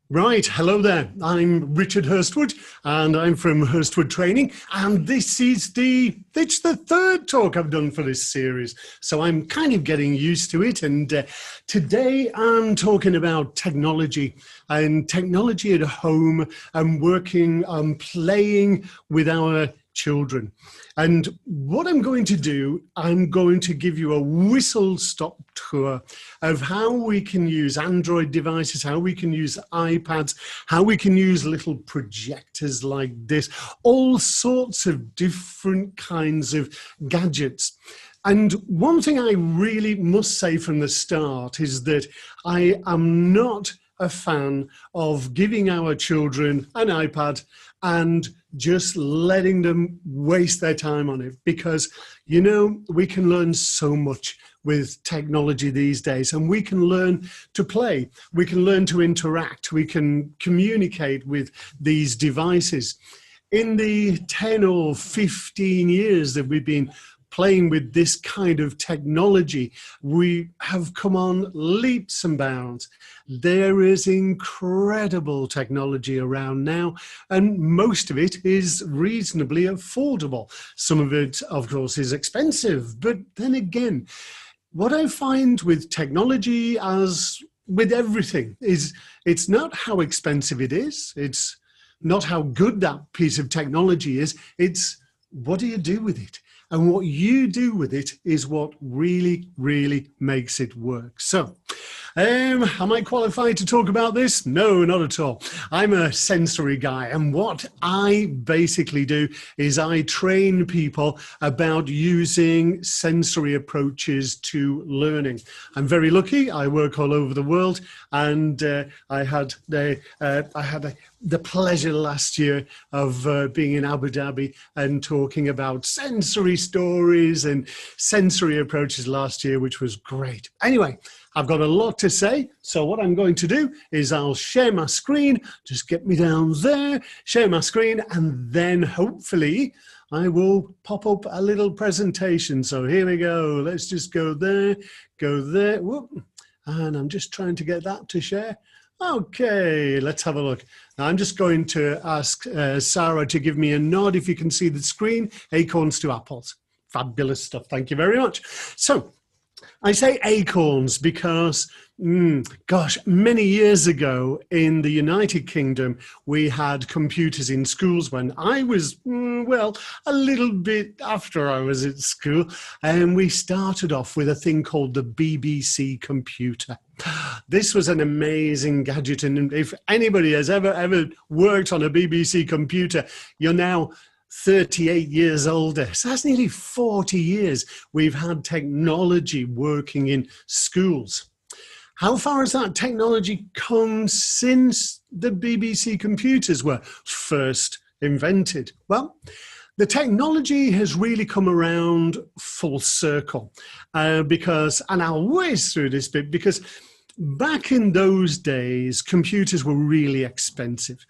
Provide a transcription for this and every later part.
Right, hello there. I'm Richard Hirstwood, and I'm from Hirstwood Training, and it's the third talk I've done for this series, so I'm kind of getting used to it. And today I'm talking about technology and technology at home and working and playing with our children. And what I'm going to do, I'm going to give you a whistle-stop tour of how we can use Android devices, how we can use iPads, how we can use little projectors like this, all sorts of different kinds of gadgets. And one thing I really must say from the start is that I am not a fan of giving our children an iPad and just letting them waste their time on it, because, you know, we can learn so much with technology these days, and we can learn to play, we can learn to interact, we can communicate with these devices. In the 10 or 15 years that we've been playing with this kind of technology, we have come on leaps and bounds. There is incredible technology around now, and most of it is reasonably affordable. Some of it, of course, is expensive, but then again, what I find with technology, as with everything, is it's not how expensive it is, it's not how good that piece of technology is, it's what do you do with it? And what you do with it is what really, really makes it work. So, am I qualified to talk about this? No, not at all. I'm a sensory guy, and what I basically do is I train people about using sensory approaches to learning. I'm very lucky. I work all over the world, and I had the pleasure last year of being in Abu Dhabi and talking about sensory stories and sensory approaches last year, which was great. Anyway, I've got a lot to say, so what I'm going to do is I'll share my screen, just get me down there, share my screen, and then hopefully I will pop up a little presentation. So here we go. Let's just go there, whoop, and I'm just trying to get that to share. Okay, let's have a look. Now I'm just going to ask Sarah to give me a nod if you can see the screen. Acorns to apples. Fabulous stuff. Thank you very much. So I say acorns because, gosh, many years ago in the United Kingdom, we had computers in schools when I was, well, a little bit after I was at school. And we started off with a thing called the BBC computer. This was an amazing gadget. And if anybody has ever worked on a BBC computer, you're now 38 years older. So that's nearly 40 years we've had technology working in schools. How far has that technology come since the BBC computers were first invented? Well, the technology has really come around full circle because, and I'll whiz through this bit, because back in those days, computers were really expensive.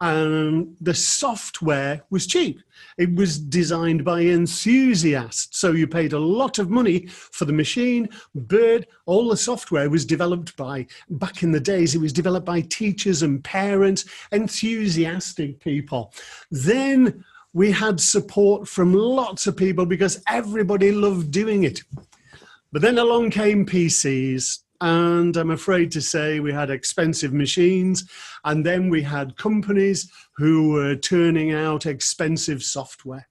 The software was cheap. It was designed by enthusiasts. So you paid a lot of money for the machine, but all the software was developed by, back in the days, it was developed by teachers and parents, enthusiastic people. Then we had support from lots of people because everybody loved doing it. But then along came PCs. And I'm afraid to say we had expensive machines, and then we had companies who were turning out expensive software.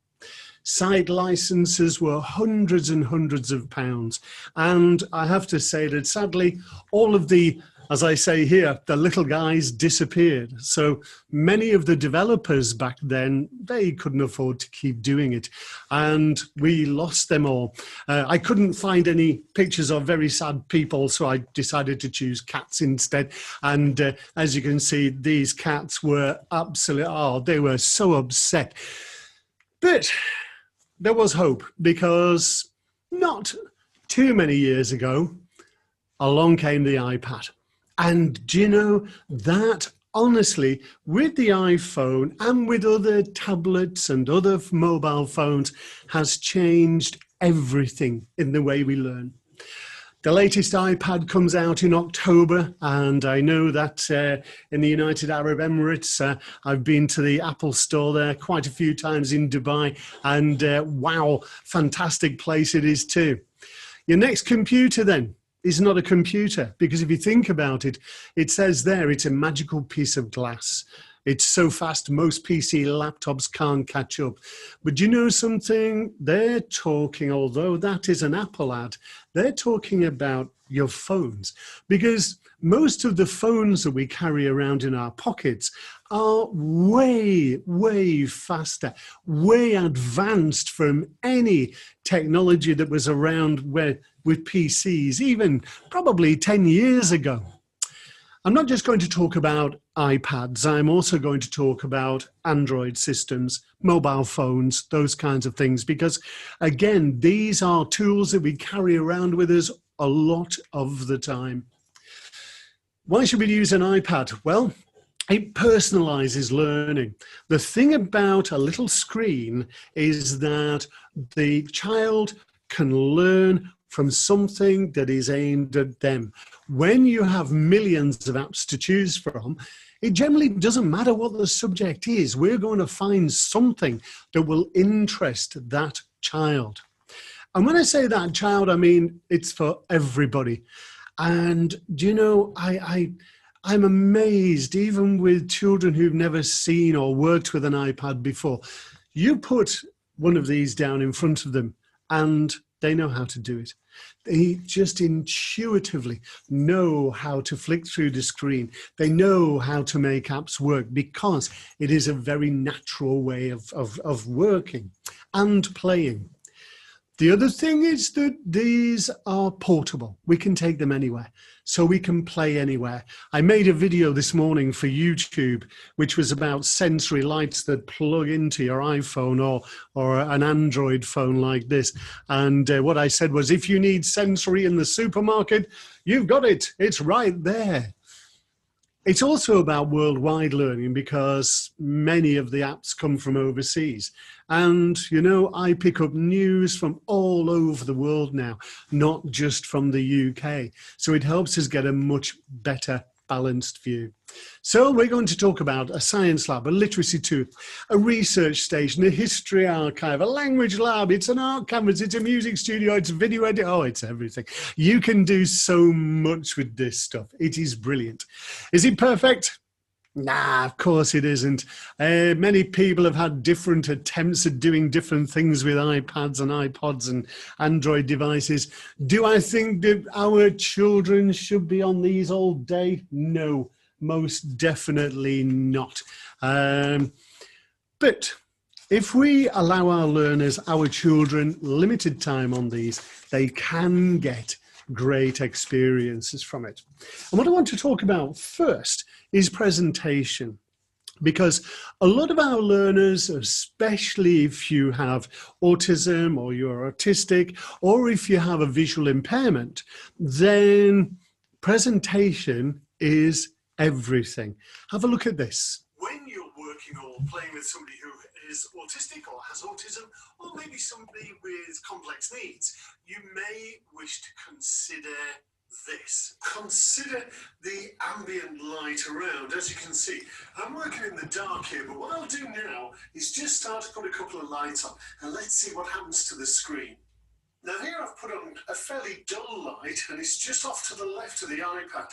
Site licenses were hundreds and hundreds of pounds. And I have to say that sadly, all of the, as I say here, the little guys disappeared. So many of the developers back then, they couldn't afford to keep doing it. And we lost them all. I couldn't find any pictures of very sad people, so I decided to choose cats instead. And as you can see, these cats were absolutely, oh, they were so upset. But there was hope, because not too many years ago, along came the iPad. And do you know that, honestly, with the iPhone and with other tablets and other mobile phones, has changed everything in the way we learn. The latest iPad comes out in October, and I know that in the United Arab Emirates, I've been to the Apple store there quite a few times in Dubai, and wow, fantastic place it is too. Your next computer then is not a computer, because if you think about it, it says there it's a magical piece of glass. It's so fast, most PC laptops can't catch up. But do you know something? They're talking, although that is an Apple ad, they're talking about your phones. Because most of the phones that we carry around in our pockets are way, way faster, way advanced from any technology that was around with PCs, even probably 10 years ago. I'm not just going to talk about iPads, I'm also going to talk about Android systems, mobile phones, those kinds of things, because again, these are tools that we carry around with us a lot of the time. Why should we use an iPad? Well, it personalizes learning. The thing about a little screen is that the child can learn from something that is aimed at them. When you have millions of apps to choose from, it generally doesn't matter what the subject is. We're going to find something that will interest that child. And when I say that child, I mean it's for everybody. And do you know, I'm amazed, even with children who've never seen or worked with an iPad before. You put one of these down in front of them and they know how to do it. They just intuitively know how to flick through the screen. They know how to make apps work because it is a very natural way of working and playing. The other thing is that these are portable. We can take them anywhere, so we can play anywhere. I made a video this morning for YouTube, which was about sensory lights that plug into your iPhone or an Android phone like this. And what I said was, if you need sensory in the supermarket, you've got it. It's right there. It's also about worldwide learning because many of the apps come from overseas. And, you know, I pick up news from all over the world now, not just from the UK. So it helps us get a much better balanced view. So we're going to talk about a science lab, a literacy tool, a research station, a history archive, a language lab, it's an art canvas, it's a music studio, it's a video edit, oh, it's everything. You can do so much with this stuff. It is brilliant. Is it perfect? Nah, of course it isn't. Many people have had different attempts at doing different things with iPads and iPods and Android devices. Do I think that our children should be on these all day? No, most definitely not. But if we allow our learners, our children, limited time on these, they can get great experiences from it. And what I want to talk about first is presentation, because a lot of our learners, especially if you have autism or you're autistic, or if you have a visual impairment, then presentation is everything. Have a look at this. When you're working or playing with somebody who is autistic or has autism, or maybe somebody with complex needs, you may wish to consider this. Consider the ambient light around. As you can see, I'm working in the dark here, but what I'll do now is just start to put a couple of lights on, and let's see what happens to the screen. Now here I've put on a fairly dull light, and it's just off to the left of the iPad.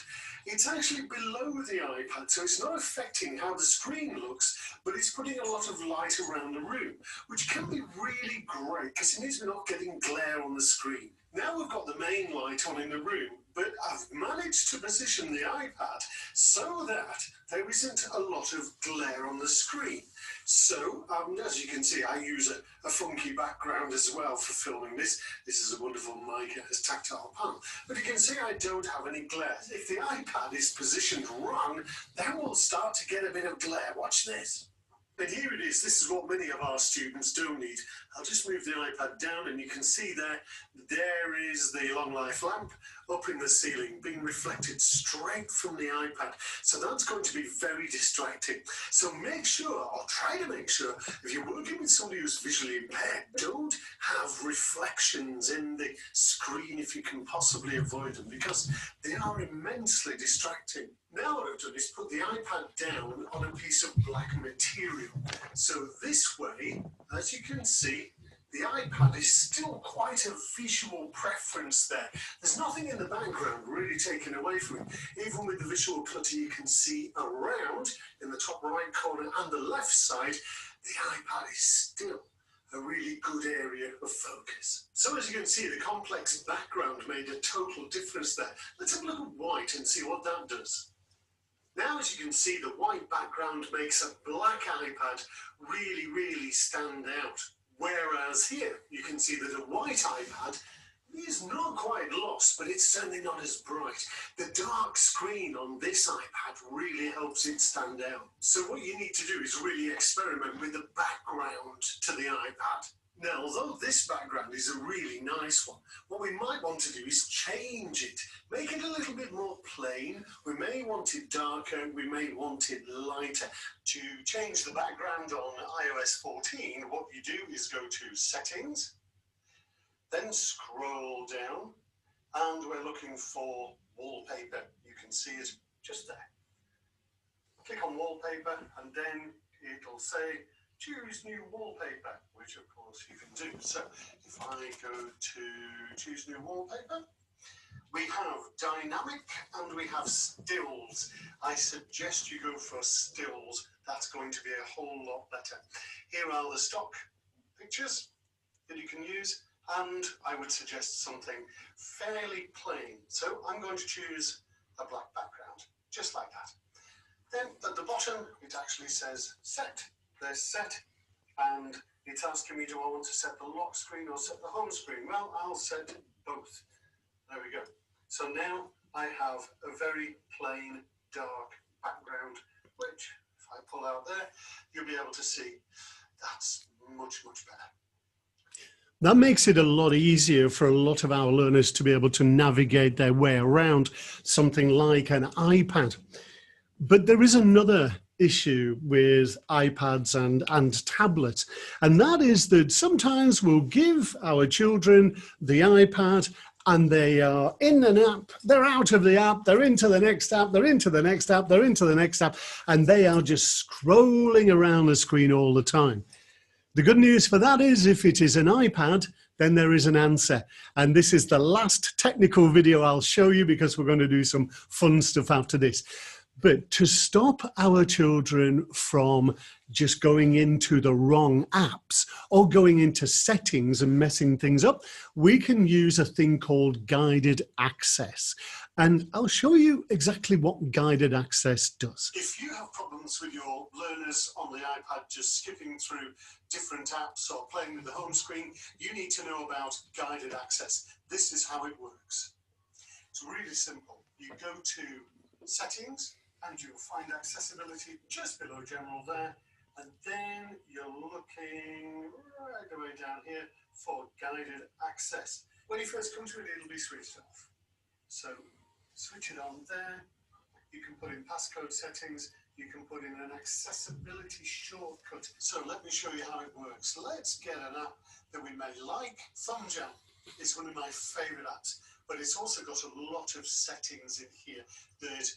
It's actually below the iPad, so it's not affecting how the screen looks, but it's putting a lot of light around the room, which can be really great because it means we're not getting glare on the screen. Now we've got the main light on in the room, but I've managed to position the iPad so that there isn't a lot of glare on the screen. So, as you can see, I use a funky background as well for filming this. This is a wonderful mic, it has tactile panel. But you can see I don't have any glare. If the iPad is positioned wrong, then we'll start to get a bit of glare. Watch this. And here it is. This is what many of our students don't need, I'll just move the iPad down and you can see there is the long life lamp up in the ceiling being reflected straight from the iPad. So that's going to be very distracting. So make sure, or try to make sure, if you're working with somebody who's visually impaired, don't have reflections in the screen if you can possibly avoid them, because they are immensely distracting. Now what I've done is put the iPad down on a piece of black material. So this way, as you can see, the iPad is still quite a visual preference there. There's nothing in the background really taken away from it. Even with the visual clutter you can see around in the top right corner and the left side, the iPad is still a really good area of focus. So as you can see, the complex background made a total difference there. Let's have a look at white and see what that does. Now, as you can see, the white background makes a black iPad really stand out. Whereas here, you can see that a white iPad is not quite lost, but it's certainly not as bright. The dark screen on this iPad really helps it stand out. So what you need to do is really experiment with the background to the iPad. Now, although this background is a really nice one, what we might want to do is change it. Make it a little bit more plain. We may want it darker, we may want it lighter. To change the background on iOS 14, what you do is go to Settings, then scroll down, and we're looking for Wallpaper. You can see it just there. Click on Wallpaper, and then it'll say, choose new wallpaper, which of course you can do. So if I go to choose new wallpaper, we have dynamic and we have stills. I suggest you go for stills. That's going to be a whole lot better. Here are the stock pictures that you can use, and I would suggest something fairly plain. So I'm going to choose a black background, just like that. Then at the bottom, it actually says set. There's set, and it's asking me, do I want to set the lock screen or set the home screen? Well, I'll set both. There we go. So now I have a very plain dark background, which if I pull out there, you'll be able to see that's much better. That makes it a lot easier for a lot of our learners to be able to navigate their way around something like an iPad. But there is another issue with iPads and tablets, and that is that sometimes we'll give our children the iPad and they are in an app, they're out of the app, they're into the next app, they're into the next app, they're into the next app, and they are just scrolling around the screen all the time. The good news for that is if it is an iPad, then there is an answer. And this is the last technical video I'll show you because we're going to do some fun stuff after this. But to stop our children from just going into the wrong apps or going into settings and messing things up, we can use a thing called guided access. And I'll show you exactly what guided access does. If you have problems with your learners on the iPad just skipping through different apps or playing with the home screen, you need to know about guided access. This is how it works. It's really simple. You go to Settings, and you'll find accessibility just below general there, and then you're looking right the way down here for guided access. When you first come to it, it'll be switched off. So switch it on there. You can put in passcode settings. You can put in an accessibility shortcut. So let me show you how it works. Let's get an app that we may like. ThumbJam is one of my favorite apps, but it's also got a lot of settings in here that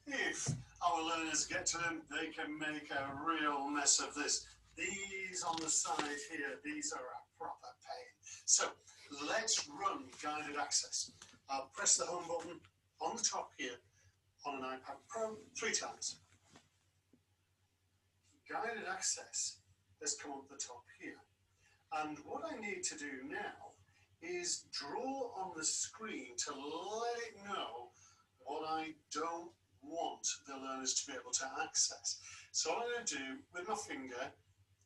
if our learners get to them, they can make a real mess of this. These on the side here, these are a proper pain. So let's run guided access. I'll press the home button on the top here on an iPad Pro 3 times. Guided access has come up the top here. And what I need to do now is draw on the screen to let it know what I don't want the learners to be able to access. So what I'm going to do with my finger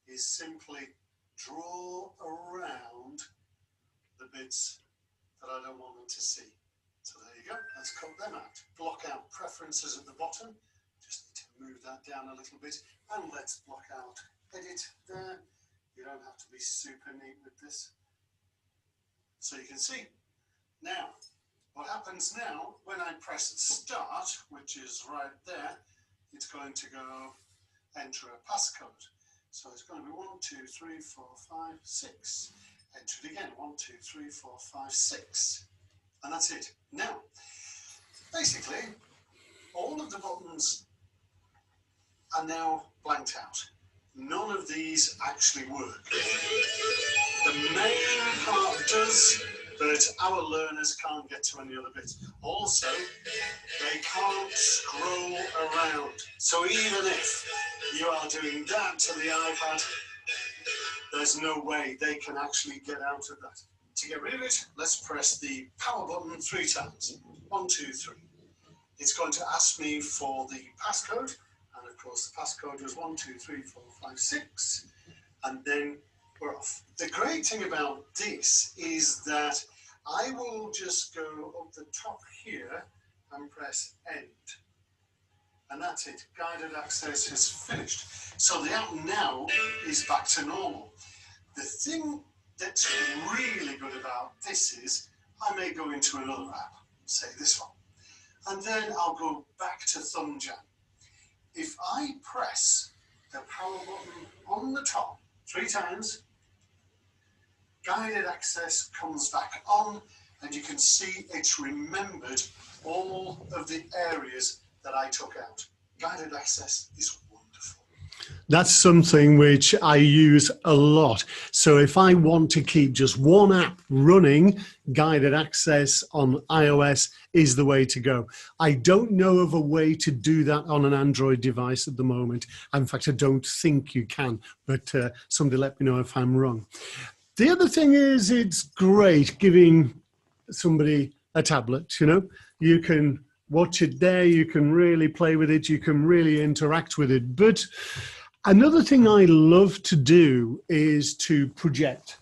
is simply draw around the bits that I don't want them to see. So there you go, let's cut them out. Block out preferences at the bottom, just need to move that down a little bit, and let's block out edit there. You don't have to be super neat with this. So you can see. Now, what happens now, when I press start, which is right there, it's going to go enter a passcode. So it's going to be 1, 2, 3, 4, 5, 6. Enter it again, 1, 2, 3, 4, 5, 6. And that's it. Now, basically, all of the buttons are now blanked out. None of these actually work. The main part does, but our learners can't get to any other bit. Also, they can't scroll around. So even if you are doing that to the iPad, there's no way they can actually get out of that. To get rid of it, let's press the power button 3 times. 1, 2, 3. It's going to ask me for the passcode. And of course, the passcode was 1, 2, 3, 4, 5, 6. And then we're off. The great thing about this is that I will just go up the top here and press end. And that's it. Guided access is finished. So the app now is back to normal. The thing that's really good about this is I may go into another app, say this one, and then I'll go back to ThumbJam. If I press the power button on the top 3 times, guided access comes back on, and you can see it's remembered all of the areas that I took out. Guided access is wonderful. That's something which I use a lot. So if I want to keep just one app running, guided access on iOS is the way to go. I don't know of a way to do that on an Android device at the moment. In fact, I don't think you can, but somebody let me know if I'm wrong. The other thing is it's great giving somebody a tablet, you know. You can watch it there, you can really play with it, you can really interact with it. But another thing I love to do is to project.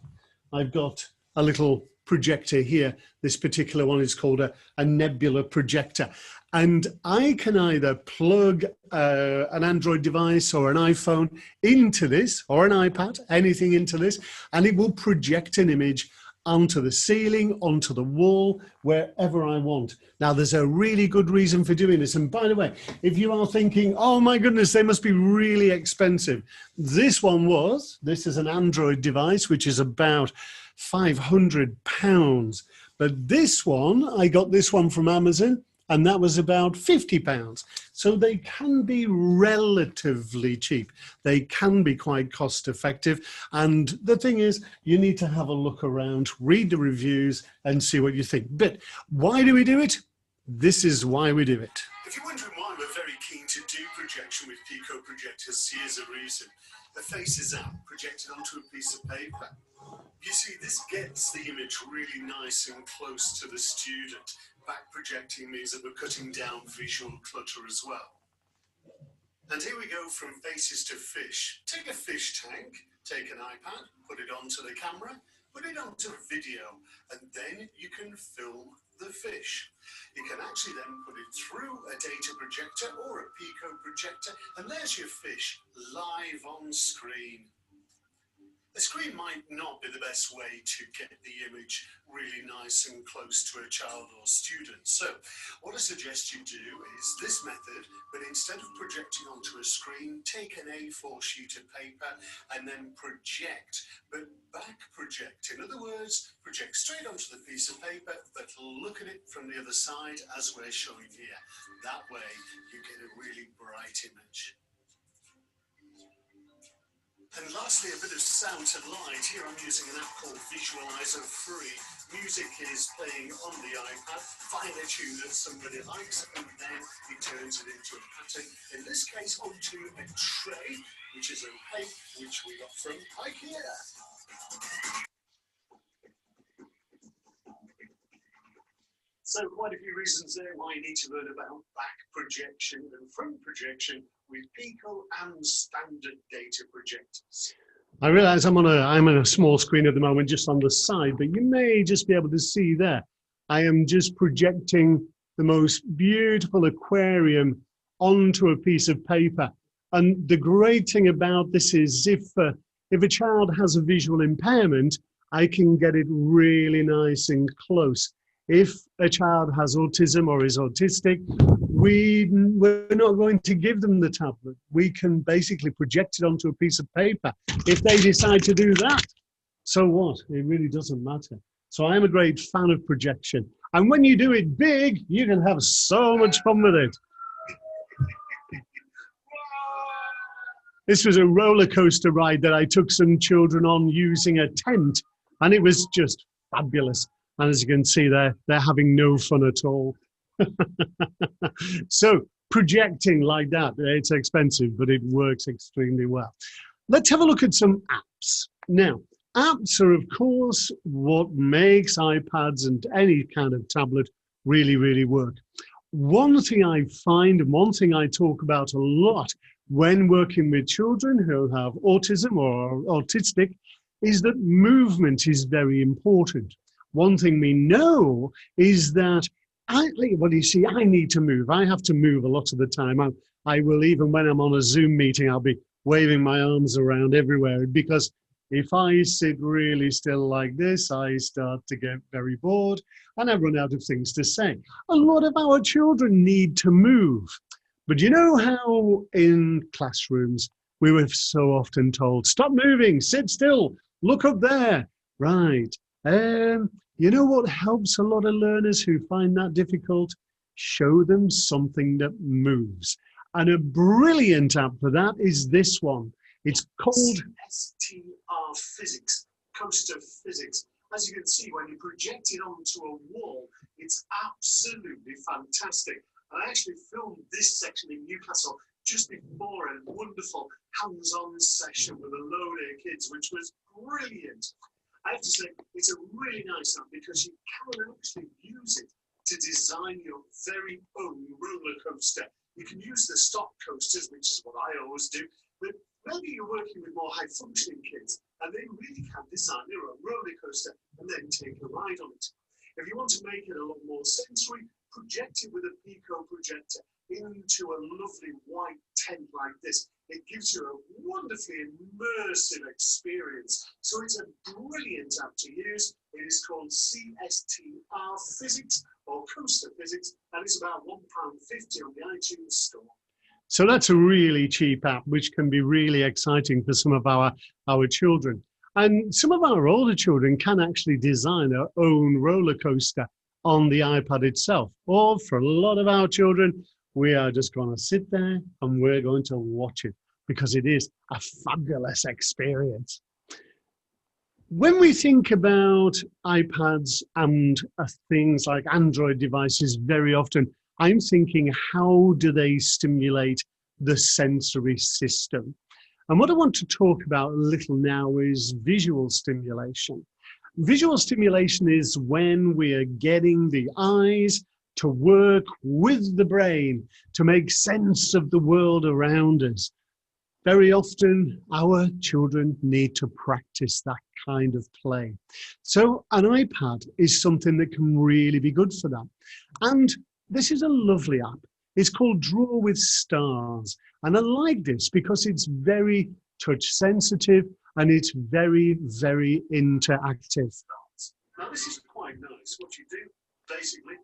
I've got a little projector here. This particular one is called a nebula projector. And I can either plug an Android device or an iPhone into this, or an iPad, anything into this, and it will project an image onto the ceiling, onto the wall, wherever I want. Now, there's a really good reason for doing this. And by the way, if you are thinking, oh my goodness, they must be really expensive. This is an Android device, which is about £500. But this one, I got this one from Amazon, and that was about £50. So they can be relatively cheap. They can be quite cost effective. And the thing is, you need to have a look around, read the reviews and see what you think. But why do we do it? This is why we do it. If you're wondering why we're very keen to do projection with Pico projectors, here's a reason. The Faces app projected onto a piece of paper. You see, this gets the image really nice and close to the student. Back projecting means that we're cutting down visual clutter as well. And here we go from faces to fish. Take a fish tank, take an iPad, put it onto the camera, put it onto video, and then you can film the fish. You can actually then put it through a data projector or a Pico projector, and there's your fish live on screen. The screen might not be the best way to get the image really nice and close to a child or student. So what I suggest you do is this method, but instead of projecting onto a screen, take an A4 sheet of paper and then project, but back project. In other words, project straight onto the piece of paper, but look at it from the other side as we're showing here. That way you get a really bright image. And lastly, a bit of sound to light. Here I'm using an app called Visualizer Free. Music is playing on the iPad. Find a tune that somebody likes, and then it turns it into a pattern. In this case, onto a tray, which is opaque, which we got from IKEA. So quite a few reasons there why you need to learn about back projection and front projection with Pico and standard data projectors. I realize I'm on a small screen at the moment, just on the side, but you may just be able to see there. I am just projecting the most beautiful aquarium onto a piece of paper. And the great thing about this is if If a child has a visual impairment, I can get it really nice and close. If a child has autism or is autistic, we're not going to give them the tablet. We can basically project it onto a piece of paper. If they decide to do that, so what? It really doesn't matter. So I'm a great fan of projection. And when you do it big, you can have so much fun with it. This was a roller coaster ride that I took some children on using a tent, and it was just fabulous. And as you can see there, they're having no fun at all. So projecting like that, it's expensive, but it works extremely well. Let's have a look at some apps. Now, apps are, of course, what makes iPads and any kind of tablet really, really work. One thing I find, and one thing I talk about a lot when working with children who have autism or are autistic, is that movement is very important. One thing we know is that I need to move. I have to move a lot of the time. I will, even when I'm on a Zoom meeting, I'll be waving my arms around everywhere, because if I sit really still like this, I start to get very bored and I run out of things to say. A lot of our children need to move. But you know how in classrooms we were so often told, stop moving, sit still, look up there. Right. You know what helps a lot of learners who find that difficult? Show them something that moves. And a brilliant app for that is this one. It's called STR Physics, Coaster Physics. As you can see, when you project it onto a wall, it's absolutely fantastic. And I actually filmed this section in Newcastle just before a wonderful hands-on session with a load of kids, which was brilliant. I have to say, it's a really nice app because you can actually use it to design your very own roller coaster. You can use the stock coasters, which is what I always do, but maybe you're working with more high-functioning kids and they really can design their own roller coaster and then take a ride on it. If you want to make it a lot more sensory, project it with a Pico projector into a lovely white tent like this. It gives you a wonderfully immersive experience. So it's a brilliant app to use. It is called CSTR Physics or Coaster Physics, and it's about £1.50 on the iTunes store. So that's a really cheap app, which can be really exciting for some of our children. And some of our older children can actually design their own roller coaster on the iPad itself. Or for a lot of our children, we are just going to sit there and we're going to watch it because it is a fabulous experience. When we think about iPads and things like Android devices, very often I'm thinking, how do they stimulate the sensory system? And what I want to talk about a little now is visual stimulation. Visual stimulation is when we are getting the eyes to work with the brain to make sense of the world around us. Very often, our children need to practice that kind of play. So an iPad is something that can really be good for that. And this is a lovely app. It's called Draw with Stars. And I like this because it's very touch sensitive and it's very, very interactive. Now this is quite nice. What you do, basically,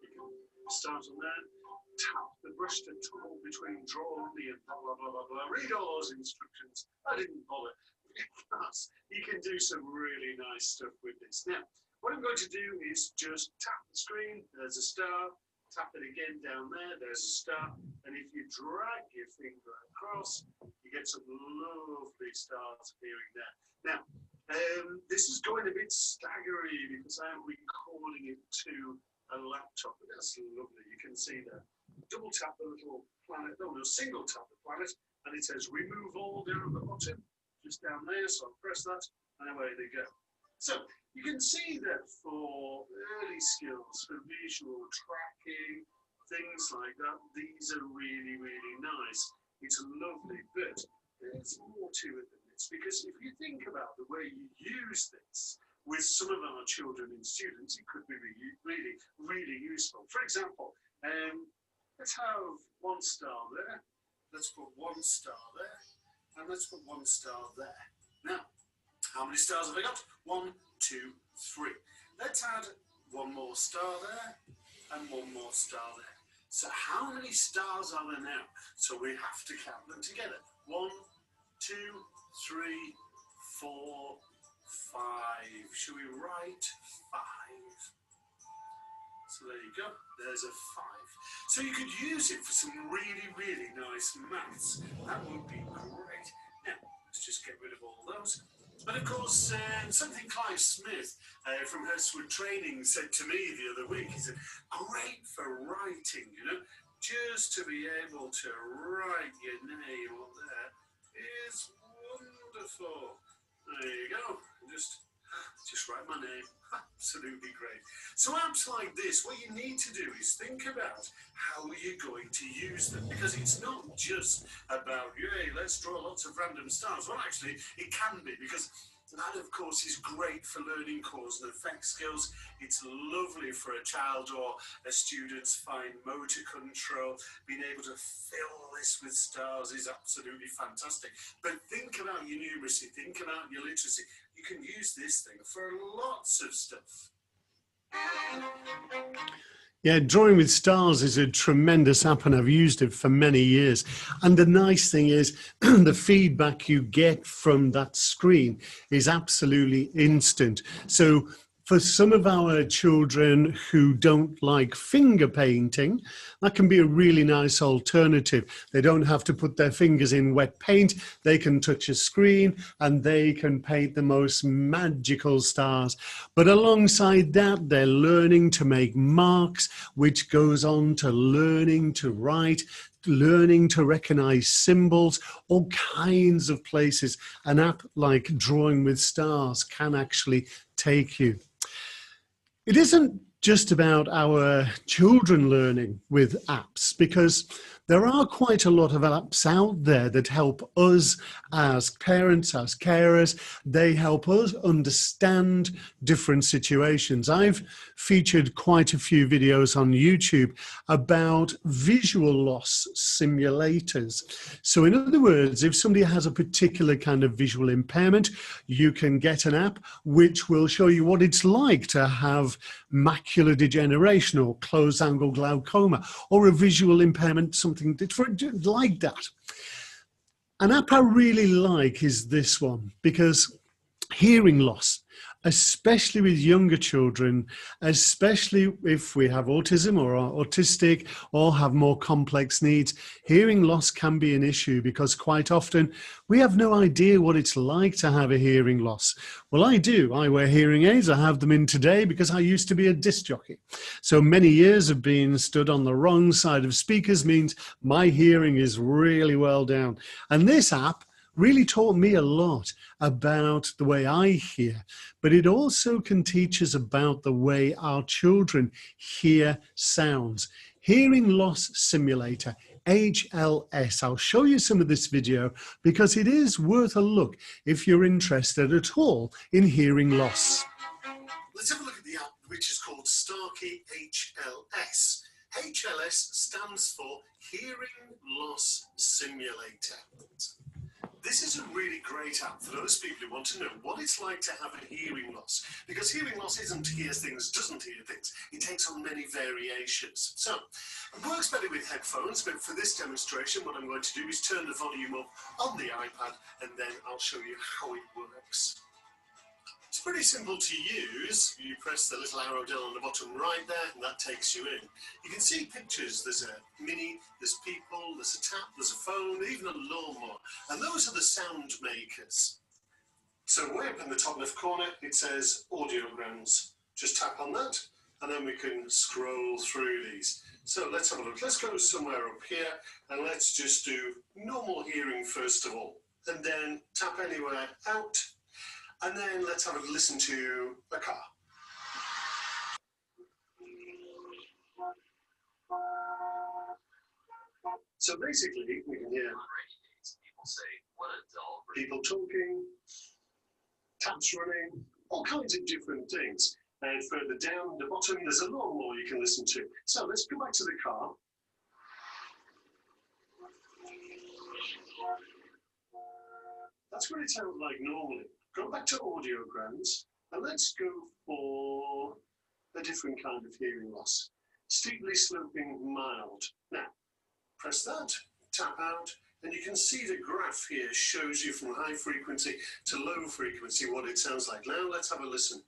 you can start on there, tap the brush to toggle between draw only and blah, blah, blah, blah, blah. Read all those instructions. I didn't bother. You can do some really nice stuff with this. Now, what I'm going to do is just tap the screen. There's a star. Tap it again down there. There's a star. And if you drag your finger across, you get some lovely stars appearing there. Now, this is going a bit staggery because I'm recording it to a laptop. But that's lovely. You can see there. Double tap the little planet. No, single tap the planet. And it says remove all down at the bottom. Just down there. So I'll press that. And away they go. So you can see that for early skills, for visual tracking, things like that, these are really, really nice. It's lovely, but there's more to it than this, because if you think about the way you use this with some of our children and students, it could be really, really useful. For example, let's have 1 star there. Let's put 1 star there, and let's put 1 star there. Now, how many stars have I got? 1, 2, 3. Let's add one more star there and one more star there. So how many stars are there now? So we have to count them together. 1, 2, 3, 4, 5. Should we write 5? So there you go, there's a 5. So you could use it for some really, really nice maths. That would be great. Now, let's just get rid of all those. But of course, something Clive Smith from Hirstwood Training said to me the other week, he said, great for writing, you know, just to be able to write your name on there is wonderful. There you go, just write my name. Absolutely great. So apps like this, what you need to do is think about how you're going to use them, because it's not just about, yay, let's draw lots of random stars. Well, actually, it can be, because that, of course, is great for learning cause and effect skills. It's lovely for a child or a student's fine motor control. Being able to fill this with stars is absolutely fantastic. But think about your numeracy, think about your literacy. You can use this thing for lots of stuff. Yeah, Drawing with Stars is a tremendous app and I've used it for many years. And the nice thing is the feedback you get from that screen is absolutely instant. So for some of our children who don't like finger painting, that can be a really nice alternative. They don't have to put their fingers in wet paint. They can touch a screen and they can paint the most magical stars. But alongside that, they're learning to make marks, which goes on to learning to write, learning to recognize symbols, all kinds of places. An app like Drawing with Stars can actually take you. It isn't just about our children learning with apps, because there are quite a lot of apps out there that help us as parents, as carers. They help us understand different situations. I've featured quite a few videos on YouTube about visual loss simulators. So in other words, if somebody has a particular kind of visual impairment, you can get an app which will show you what it's like to have macular degeneration or closed angle glaucoma or a visual impairment, something different like that. An app I really like is this one, because hearing loss, especially with younger children, especially if we have autism or are autistic or have more complex needs, hearing loss can be an issue because quite often we have no idea what it's like to have a hearing loss. Well, I do. I wear hearing aids. I have them in today because I used to be a disc jockey. So many years of being stood on the wrong side of speakers means my hearing is really well down. And this app really taught me a lot about the way I hear, but it also can teach us about the way our children hear sounds. Hearing Loss Simulator, HLS. I'll show you some of this video because it is worth a look if you're interested at all in hearing loss. Let's have a look at the app, which is called Starkey HLS. HLS stands for Hearing Loss Simulator. This is a really great app for those people who want to know what it's like to have a hearing loss. Because hearing loss isn't hears things, doesn't hear things. It takes on many variations. So, it works better with headphones, but for this demonstration, what I'm going to do is turn the volume up on the iPad, and then I'll show you how it works. It's pretty simple to use. You press the little arrow down on the bottom right there, and that takes you in. You can see pictures. There's a mini, there's people, there's a tap, there's a phone, even a lawnmower. And those are the sound makers. So way up in the top left corner, it says audiograms. Just tap on that, and then we can scroll through these. So let's have a look. Let's go somewhere up here, and let's just do normal hearing first of all. And then tap anywhere out. And then let's have a listen to a car. So basically, we can hear people talking, taps running, all kinds of different things. And further down the bottom, there's a lot more you can listen to. So let's go back to the car. That's that's what it sounds like normally. Go back to audiograms and let's go for a different kind of hearing loss. Steeply sloping mild. Now, press that, tap out, and you can see the graph here shows you from high frequency to low frequency what it sounds like. Now let's have a listen.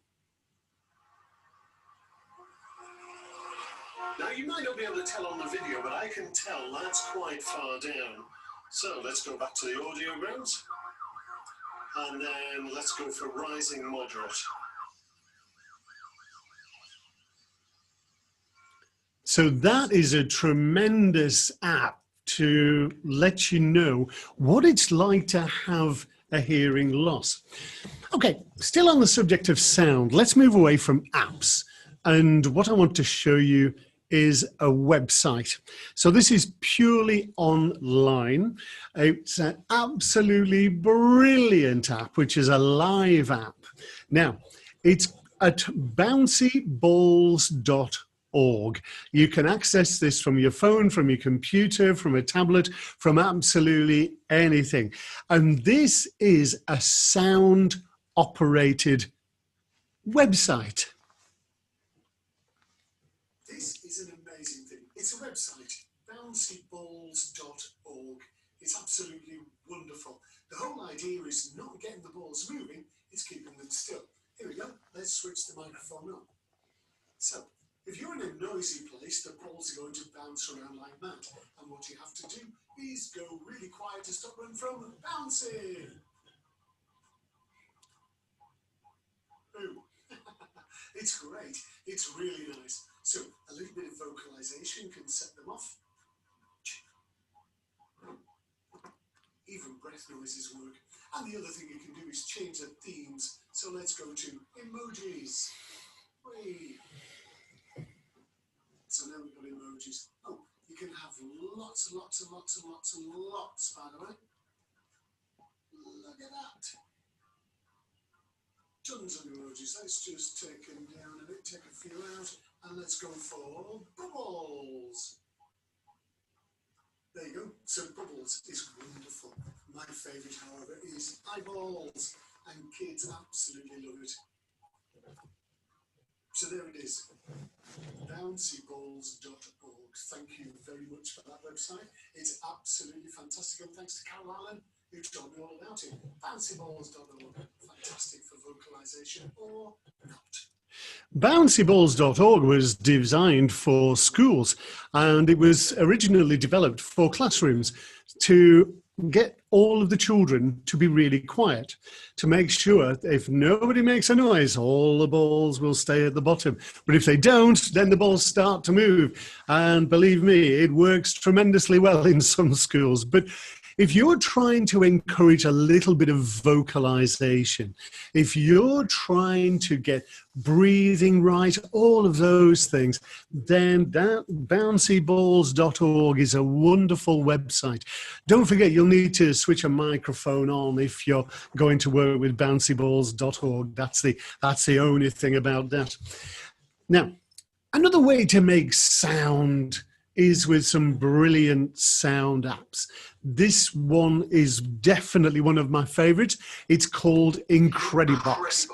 Now you might not be able to tell on the video, but I can tell that's quite far down. So let's go back to the audiograms, and then let's go for rising moderate. So that is a tremendous app to let you know what it's like to have a hearing loss. Okay, still on the subject of sound, let's move away from apps. And what I want to show you is a website. So this is purely online. It's an absolutely brilliant app, which is a live app. Now, it's at bouncyballs.org. You can access this from your phone, from your computer, from a tablet, from absolutely anything. And this is a sound operated website. This is an amazing thing. It's a website, bouncyballs.org. It's absolutely wonderful. The whole idea is not getting the balls moving, it's keeping them still. Here we go. Let's switch the microphone on. So, if you're in a noisy place, the balls are going to bounce around like that. And what you have to do is go really quiet to stop them from bouncing. Ooh. It's great. It's really nice. So a little bit of vocalization can set them off. Even breath noises work. And the other thing you can do is change the themes. So let's go to emojis. Whee. So now we've got emojis. Oh, you can have lots and lots and lots and lots and lots, by the way. Look at that. Tons of emojis. Let's just take them down a bit, take a few out, and let's go for bubbles. There you go. So bubbles is wonderful. My favourite, however, is eyeballs, and kids absolutely love it. So there it is, bouncyballs.org. Thank you very much for that website. It's absolutely fantastic, and thanks to Carol Allen, who told me all about it. Bouncyballs.org, fantastic for vocalization or not. Bouncyballs.org was designed for schools, and it was originally developed for classrooms to get all of the children to be really quiet, to make sure if nobody makes a noise, all the balls will stay at the bottom. But if they don't, then the balls start to move. And believe me, it works tremendously well in some schools. But if you're trying to encourage a little bit of vocalization, if you're trying to get breathing right, all of those things, then that bouncyballs.org is a wonderful website. Don't forget, you'll need to switch a microphone on if you're going to work with bouncyballs.org. That's the only thing about that. Now, another way to make sound is with some brilliant sound apps. This one is definitely one of my favorites. It's called Incredibox.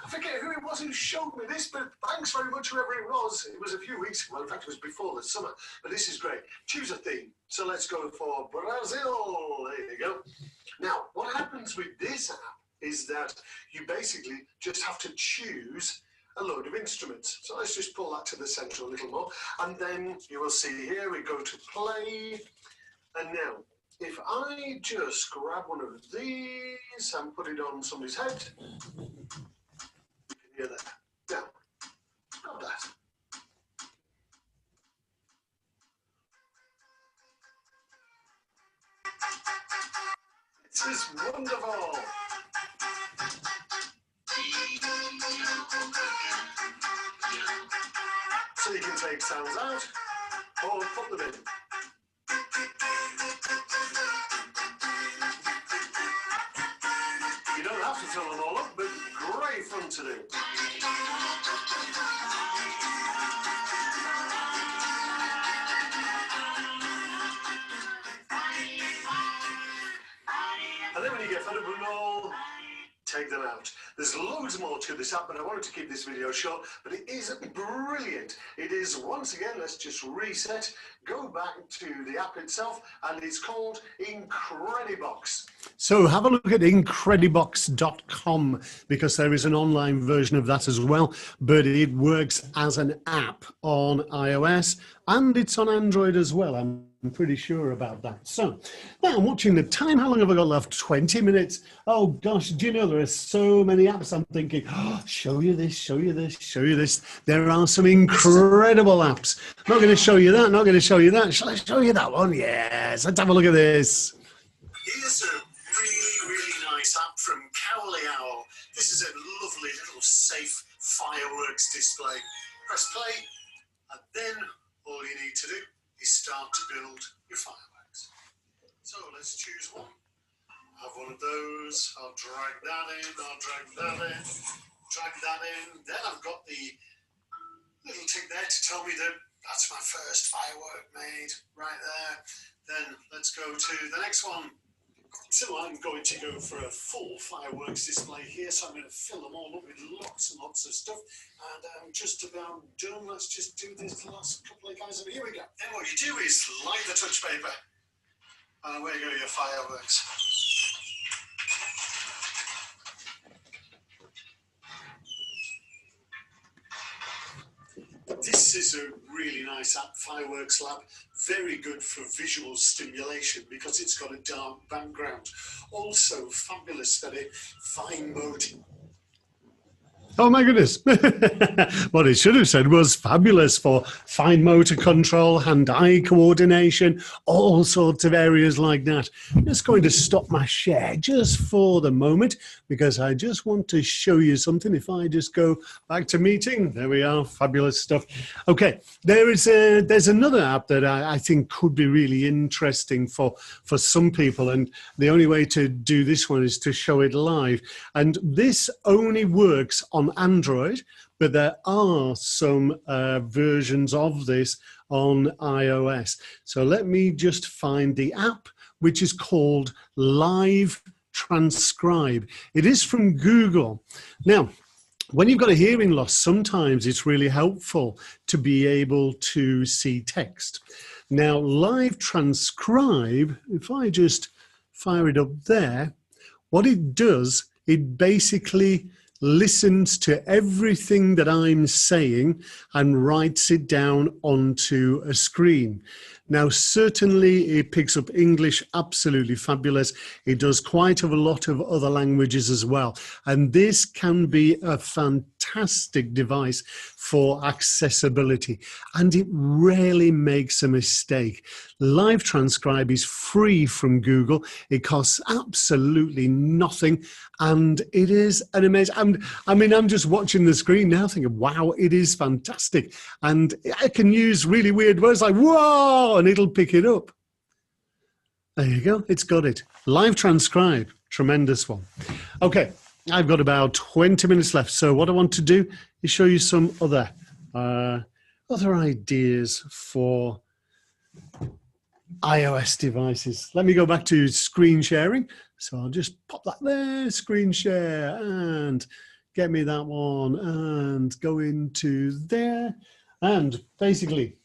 I forget who it was who showed me this, but thanks very much, whoever it was. It was a few weeks ago. In fact, it was before the summer. But this is great. Choose a theme. So let's go for Brazil. There you go. Now, what happens with this app is that you basically just have to choose a load of instruments. So let's just pull that to the center a little more. And then you will see here, we go to play. And now, if I just grab one of these and put it on somebody's head, you can hear that. Now, grab that. This is wonderful. So you can take sounds out or put them in. You don't have to fill them all up, but great fun to do. And then when you get fed up with them all, take them out. There's loads more to this app, but I wanted to keep this video short, but it is brilliant. It is, once again, let's just reset, go back to the app itself, and it's called Incredibox. So have a look at Incredibox.com, because there is an online version of that as well, but it works as an app on iOS, and it's on Android as well. I'm pretty sure about that. So now I'm watching the time. How long have I got left? 20 minutes. Oh gosh, do you know there are so many apps? I'm thinking, oh, show you this, show you this, show you this. There are some incredible apps. Not going to show you that, not going to show you that. Shall I show you that one? Yes, let's have a look at this. Here's a really nice app from Cowley Owl. This is a lovely little safe fireworks display. Press play, and then all you need to do is start to build your fireworks. So let's choose one. Have one of those. I'll drag that in, I'll drag that in, drag that in. Then I've got the little tick there to tell me that that's my first firework made right there. Then let's go to the next one. So I'm going to go for a full fireworks display here. So I'm going to fill them all up with lots and lots of stuff. And I'm just about done. Let's just do this last couple of guys. Here we go. Then what you do is light the touch paper. And away go your fireworks. This is a really nice app, Fireworks Lab. Very good for visual stimulation because it's got a dark background. Also fabulous for the fine mode. Oh my goodness. What it should have said was fabulous for fine motor control, hand-eye coordination, all sorts of areas like that. I'm just going to stop my share just for the moment because I just want to show you something. If I just go back to meeting, there we are, fabulous stuff. Okay, there's another app that I think could be really interesting for some people, and the only way to do this one is to show it live. And this only works on Android, but there are some versions of this on iOS. So let me just find the app, which is called Live Transcribe. It is from Google. Now, when you've got a hearing loss, sometimes it's really helpful to be able to see text. Now, Live Transcribe, if I just fire it up there, what it does, it basically listens to everything that I'm saying and writes it down onto a screen. Now, certainly it picks up English, absolutely fabulous. It does quite a lot of other languages as well. And this can be a fantastic device for accessibility. And it rarely makes a mistake. Live Transcribe is free from Google. It costs absolutely nothing. And it is an amazing, I'm just watching the screen now thinking, wow, it is fantastic. And I can use really weird words like, whoa, and it'll pick it up. There you go, it's got it. Live Transcribe, tremendous one. Okay, I've got about 20 minutes left. So what I want to do is show you some other ideas for iOS devices. Let me go back to screen sharing. So I'll just pop that there, screen share, and get me that one, and go into there. And basically,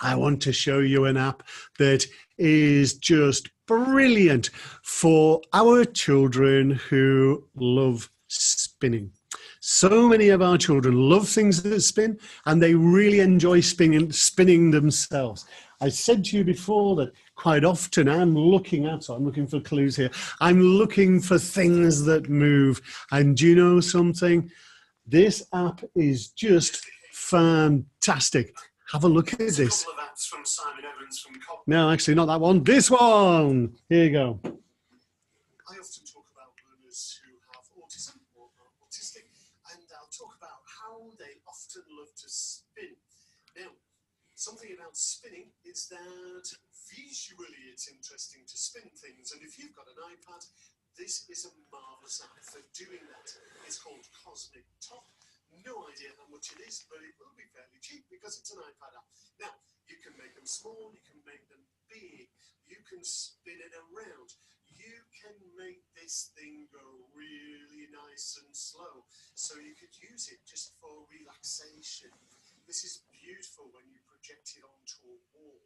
I want to show you an app that is just brilliant for our children who love spinning. So many of our children love things that spin, and they really enjoy spinning themselves. I said to you before that quite often I'm looking for clues here. I'm looking for things that move. And do you know something? This app is just fantastic. Have a look at this. A couple of apps from Simon Evans from No, actually not that one. This one. Here you go. I often talk about learners who have autism or are autistic, and I'll talk about how they often love to spin. Now, something about spinning is that visually it's interesting to spin things, and if you've got an iPad, this is a marvelous app for doing that. It's called Cosmic Top. No idea how much it is, but it will be fairly cheap because it's an iPad app. Now, you can make them small, you can make them big, you can spin it around, you can make this thing go really nice and slow. So you could use it just for relaxation. This is beautiful when you project it onto a wall.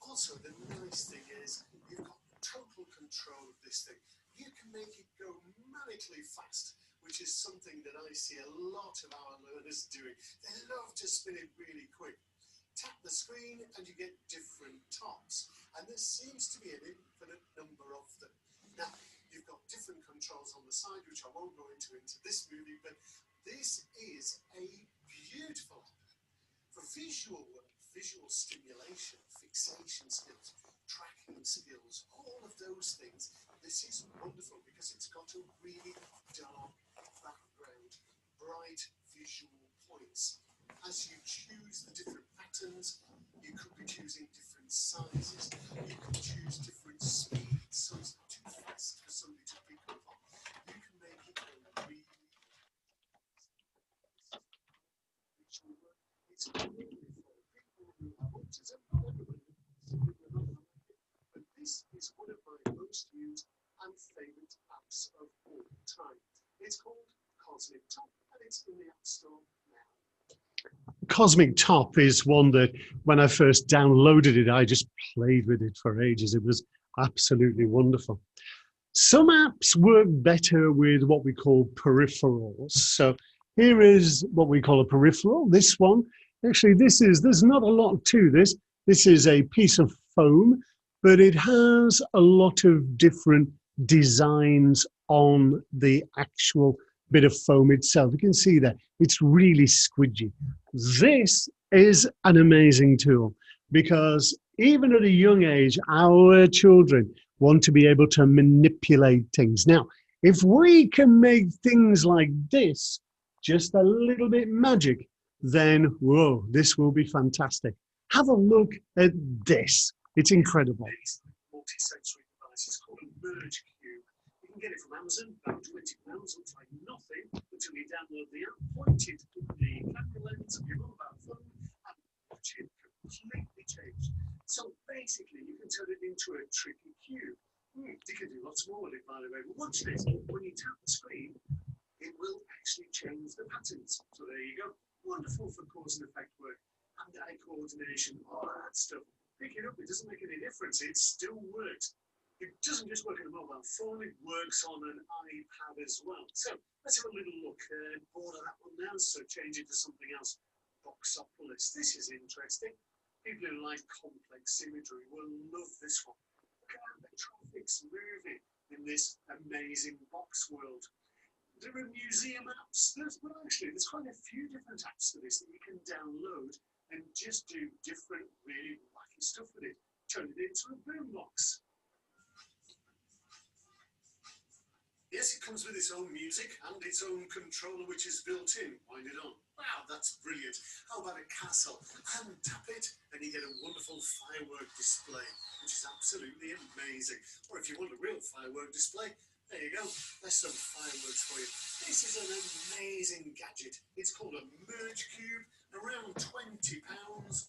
Also, the nice thing is you've got total control of this thing. You can make it go manically fast, which is something that I see a lot of our learners doing. They love to spin it really quick. Tap the screen and you get different tops. And there seems to be an infinite number of them. Now, you've got different controls on the side, which I won't go into this movie, but this is a beautiful app for visual work, visual stimulation, fixation skills, tracking skills, all of those things. This is wonderful because it's got a really dark background, bright visual points. As you choose the different patterns, you could be choosing different sizes, you could choose different speeds, so it's not too fast for somebody to pick up on. You can make it a really visual work. It's really for people who have autism, not everyone, but this is one of my most used and favourite apps of all time. It's called Cosmic Top and it's in the App Store now. Cosmic Top is one that when I first downloaded it, I just played with it for ages. It was absolutely wonderful. Some apps work better with what we call peripherals. So here is what we call a peripheral. This one, actually, there's not a lot to this. This is a piece of foam, but it has a lot of different designs on the actual bit of foam itself. You can see that it's really squidgy. This is an amazing tool because even at a young age, our children want to be able to manipulate things. Now, if we can make things like this just a little bit magic, then whoa, this will be fantastic. Have a look at this. It's incredible. It's a multi-sensory device. It's called a Merge Cube. You can get it from Amazon, about £20. Looks like nothing until you download the app, point it in the camera lens of your mobile phone, and watch it completely change. So basically, you can turn it into a tricky cube. You can do lots more with it, by the way. But watch this. When you tap the screen, it will actually change the patterns. So there you go. Wonderful for cause and effect work, hand-eye coordination, all that stuff. Pick it up. It doesn't make any difference. It still works. It doesn't just work on a mobile phone, it works on an iPad as well. So let's have a little look. Bored of that one now, so change it to something else. Boxopolis. This is interesting. People who like complex imagery will love this one. Look at how the traffic's moving in this amazing box world. There are museum apps. There's quite a few different apps for this that you can download and just do different, really wacky stuff with it. Turn it into a boombox. Yes, it comes with its own music and its own controller, which is built in. Wind it on. Wow, that's brilliant. How about a castle? And tap it, and you get a wonderful firework display, which is absolutely amazing. Or if you want a real firework display, there you go. There's some fireworks for you. This is an amazing gadget. It's called a Merge Cube, around £20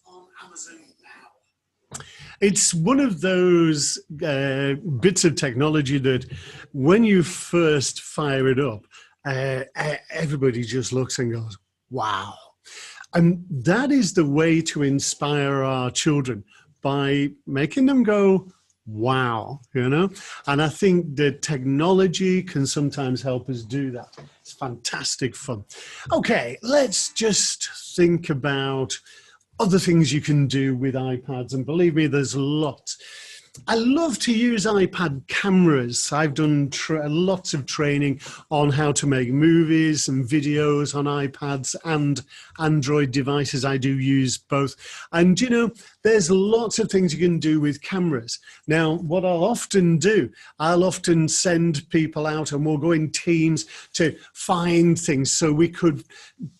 on Amazon now. It's one of those bits of technology that when you first fire it up, everybody just looks and goes, wow. And that is the way to inspire our children, by making them go, wow, you know? And I think that technology can sometimes help us do that. It's fantastic fun. Okay, let's just think about other things you can do with iPads, and believe me, there's lots. I love to use iPad cameras. I've done lots of training on how to make movies and videos on iPads and Android devices. I do use both. And, you know, there's lots of things you can do with cameras. Now, what I'll often do, I'll often send people out and we'll go in teams to find things. So we could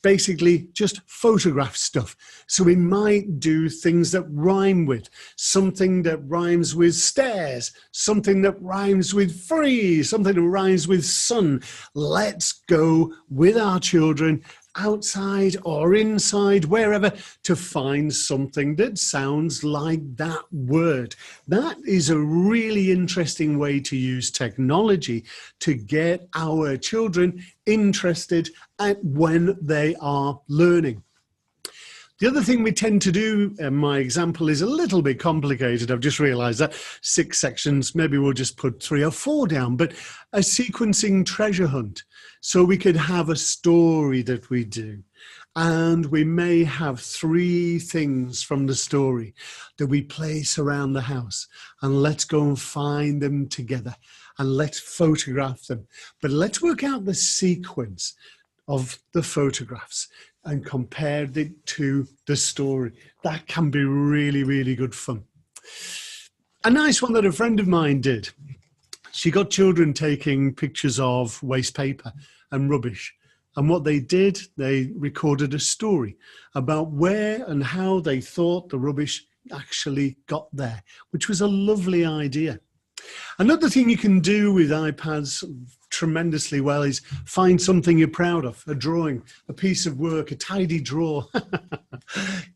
basically just photograph stuff. So we might do things that rhyme with, something that rhymes with stairs, something that rhymes with free, something that rhymes with sun. Let's go with our children outside or inside, wherever, to find something that sounds like that word. That is a really interesting way to use technology to get our children interested at when they are learning. The other thing we tend to do, and my example is a little bit complicated, I've just realized that, 6 sections, maybe we'll just put 3 or 4 down, but a sequencing treasure hunt. So we could have a story that we do, and we may have 3 things from the story that we place around the house, and let's go and find them together, and let's photograph them. But let's work out the sequence of the photographs and compared it to the story. That can be really, really good fun. A nice one that a friend of mine did. She got children taking pictures of waste paper and rubbish. And what they did, they recorded a story about where and how they thought the rubbish actually got there, which was a lovely idea. Another thing you can do with iPads tremendously well is find something you're proud of, a drawing, a piece of work, a tidy drawer.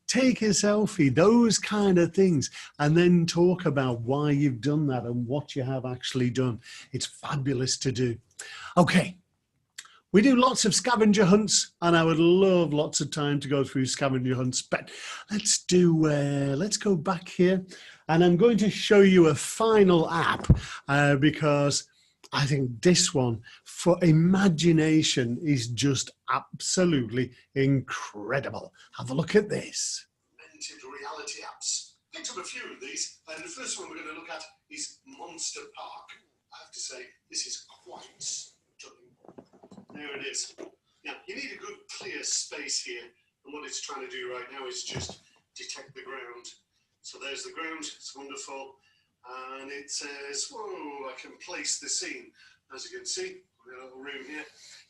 Take a selfie, those kind of things, and then talk about why you've done that and what you have actually done. It's fabulous to do. Okay. We do lots of scavenger hunts, and I would love lots of time to go through scavenger hunts, but let's go back here, and I'm going to show you a final app because I think this one for imagination is just absolutely incredible. Have a look at this. Augmented reality apps. Picked up a few of these, and the first one we're going to look at is Monster Park. I have to say, this is quite stunning. There it is. Now, you need a good clear space here, and what it's trying to do right now is just detect the ground. So there's the ground, it's wonderful, and it says, whoa, I can place the scene. As you can see, we've got a little room here,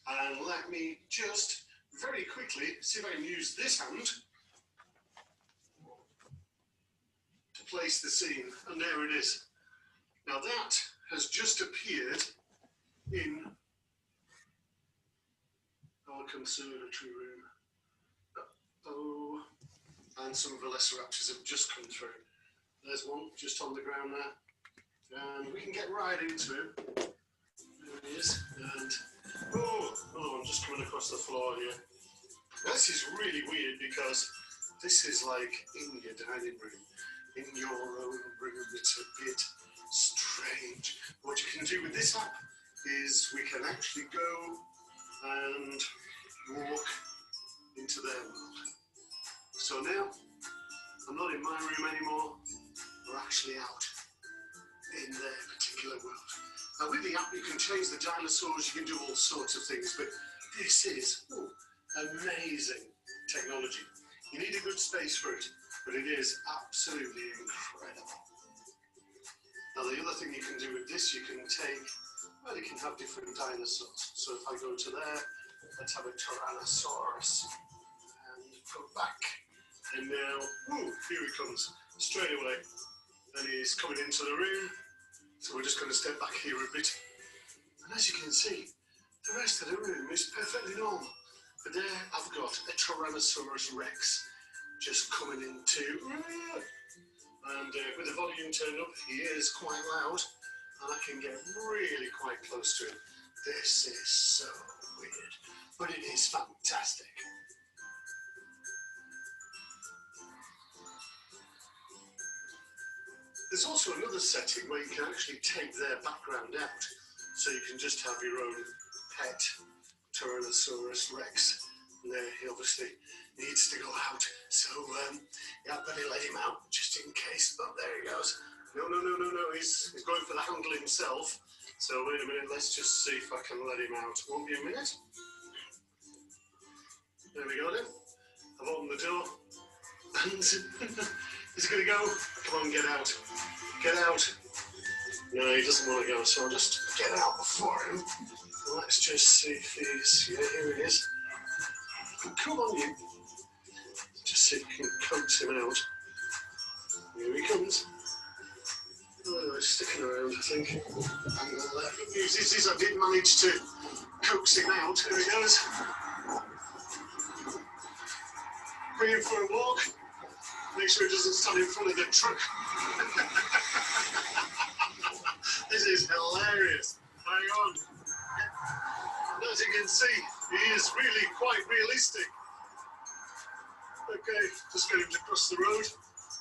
and let me just very quickly see if I can use this hand to place the scene, and there it is. Now that has just appeared in our conservatory room. Oh, and some of the lesser raptors have just come through. There's one just on the ground there, and we can get right into him. There he is, and oh, I'm just coming across the floor here. This is really weird because this is like in your dining room, in your own room. It's a bit strange. What you can do with this app is we can actually go and walk into their world. So now, I'm not in my room anymore, we're actually out in their particular world. Now with the app you can change the dinosaurs, you can do all sorts of things, but this is amazing technology. You need a good space for it, but it is absolutely incredible. Now the other thing you can do with this, you can take, well, you can have different dinosaurs. So if I go to there, let's have a Tyrannosaurus and go back. And now, here he comes straight away. And he's coming into the room. So we're just going to step back here a bit. And as you can see, the rest of the room is perfectly normal. But there I've got a Tyrannosaurus Rex just coming into. And with the volume turned up, he is quite loud. And I can get really quite close to him. This is so weird, but it is fantastic. There's also another setting where you can actually take their background out. So you can just have your own pet Tyrannosaurus Rex. And there he obviously needs to go out. So yeah, I better let him out just in case. Oh, there he goes. No, he's going for the handle himself. So wait a minute, let's just see if I can let him out. Won't be a minute. There we go then. I've opened the door. And he's going to go. Come on, get out. Get out. No, he doesn't want to go, so I'll just get out before him. Let's just see if he's... Yeah, here he is. Come on, you. Just see if we can coax him out. Here he comes. Oh, he's sticking around, I think. And the good news is I did manage to coax him out. Here he goes. bring him for a walk. Make sure he doesn't stand in front of the truck. This is hilarious. Hang on. As you can see, he is really quite realistic. Okay, just get him to cross the road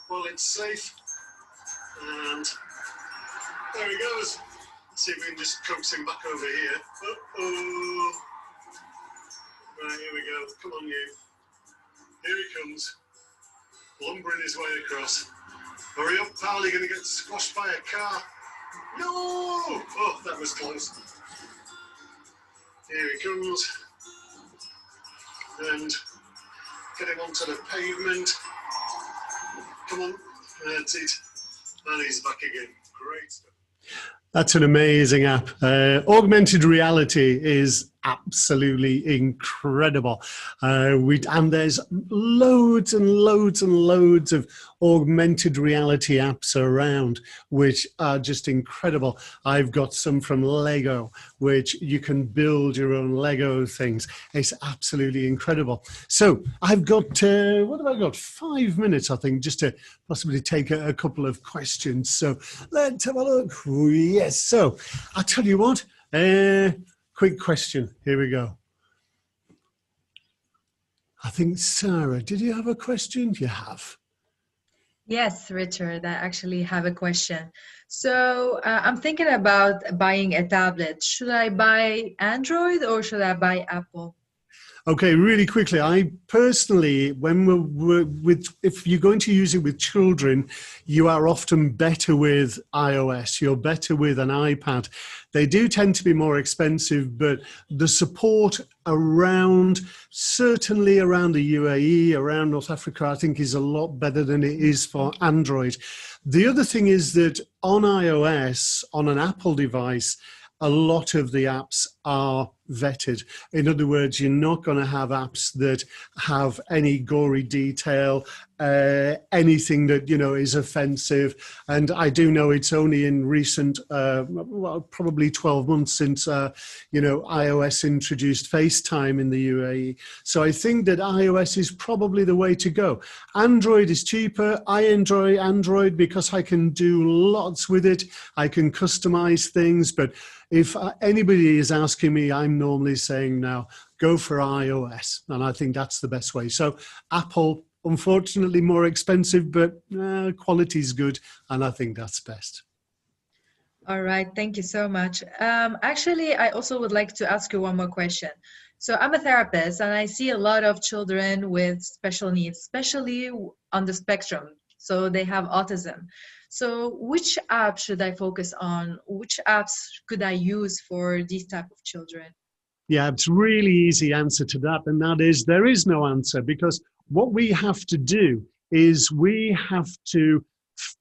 while it's safe. And there he goes. Let's see if we can just coax him back over here. Uh-oh. Right, here we go. Come on, you. Here he comes. Lumbering his way across. Hurry up, pal, you're going to get squashed by a car. No! Oh, that was close. Here he comes. And get him onto the pavement. Come on, that's it. And he's back again. Great stuff. That's an amazing app. Augmented reality is absolutely incredible. And there's loads and loads and loads of augmented reality apps around, which are just incredible. I've got some from Lego, which you can build your own Lego things. It's absolutely incredible. So I've got, what have I got? 5 minutes, I think, just to possibly take a couple of questions. So let's have a look. Yes. So I'll tell you what, quick question. Here we go. I think, Sarah, did you have a question? You have. Yes, Richard, I actually have a question. So I'm thinking about buying a tablet. Should I buy Android or should I buy Apple? Okay, really quickly, I personally, if you're going to use it with children, you are often better with iOS. You're better with an iPad. They do tend to be more expensive, but the support around, certainly around the UAE, around North Africa, I think is a lot better than it is for Android. The other thing is that on iOS, on an Apple device, a lot of the apps are vetted. In other words, you're not going to have apps that have any gory detail, anything that, you know, is offensive. And I do know it's only in recent, well, probably 12 months since, you know, iOS introduced FaceTime in the UAE. So I think that iOS is probably the way to go. Android is cheaper. I enjoy Android because I can do lots with it. I can customize things, but if anybody is asking me, I'm normally saying now, go for iOS. And I think that's the best way. So Apple, unfortunately, more expensive, but quality is good. And I think that's best. All right. Thank you so much. Actually, I also would like to ask you one more question. So I'm a therapist and I see a lot of children with special needs, especially on the spectrum. So they have autism. So which app should I focus on? Which apps could I use for these type of children? Yeah, it's a really easy answer to that. And that is, there is no answer, because what we have to do is we have to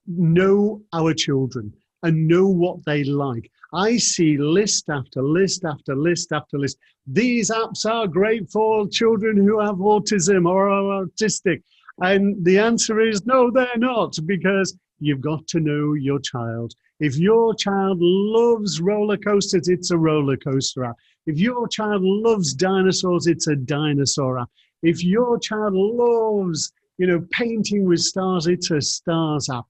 know our children and know what they like. I see list after list after list after list. These apps are great for children who have autism or are autistic. And the answer is no, they're not, because you've got to know your child. If your child loves roller coasters, it's a roller coaster app. If your child loves dinosaurs, it's a dinosaur app. If your child loves, you know, painting with stars, it's a stars app.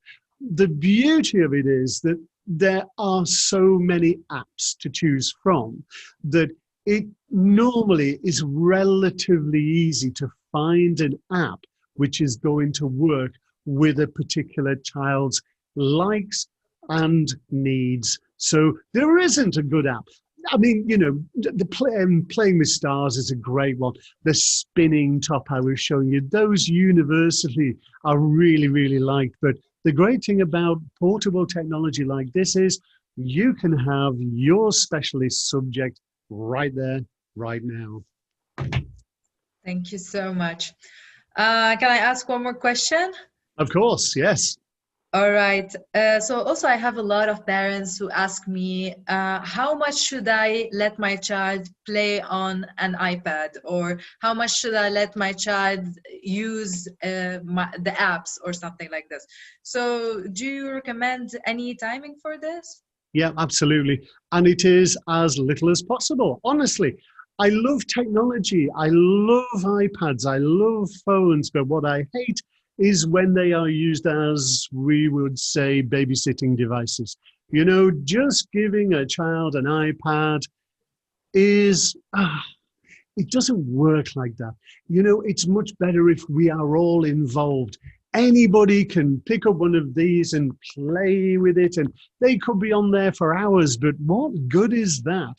The beauty of it is that there are so many apps to choose from that it normally is relatively easy to find an app which is going to work with a particular child's likes and needs. So there isn't a good app. I mean, you know, playing with stars is a great one. The spinning top I was showing you, those universally are really, really liked. But the great thing about portable technology like this is you can have your specialist subject right there, right now. Thank you so much. Can I ask one more question? Of course, yes. All right. So also I have a lot of parents who ask me, how much should I let my child play on an iPad? Or how much should I let my child use the apps or something like this? So do you recommend any timing for this? Yeah, absolutely. And it is as little as possible. Honestly, I love technology. I love iPads. I love phones. But what I hate is when they are used as, we would say, babysitting devices. You know, just giving a child an iPad is, it doesn't work like that. You know, it's much better if we are all involved. Anybody can pick up one of these and play with it, and they could be on there for hours, but what good is that?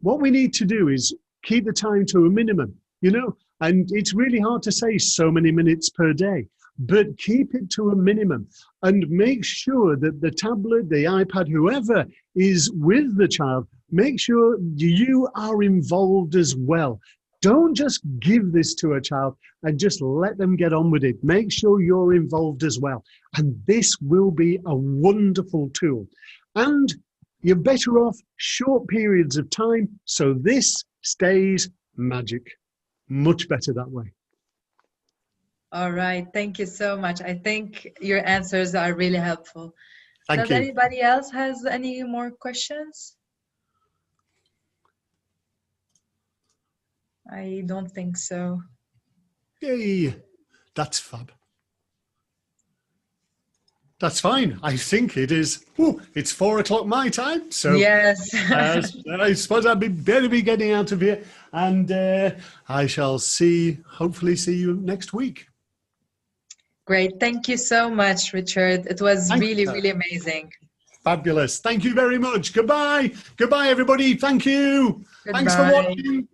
What we need to do is keep the time to a minimum, you know, and it's really hard to say so many minutes per day, but keep it to a minimum and make sure that the tablet, the iPad, whoever is with the child, make sure you are involved as well. Don't just give this to a child and just let them get on with it. Make sure you're involved as well. And this will be a wonderful tool. And you're better off short periods of time, so this stays magic. Much better that way. All right. Thank you so much. I think your answers are really helpful. Thank you. Does anybody else has any more questions? I don't think so. Yay, that's fab. That's fine. I think it is. Ooh, it's 4 o'clock my time, so yes. I suppose I'll better be getting out of here, and I shall hopefully see you next week. Great. Thank you so much, Richard. It was really amazing. Fabulous. Thank you very much. Goodbye. Goodbye, everybody. Thank you. Goodbye. Thanks for watching.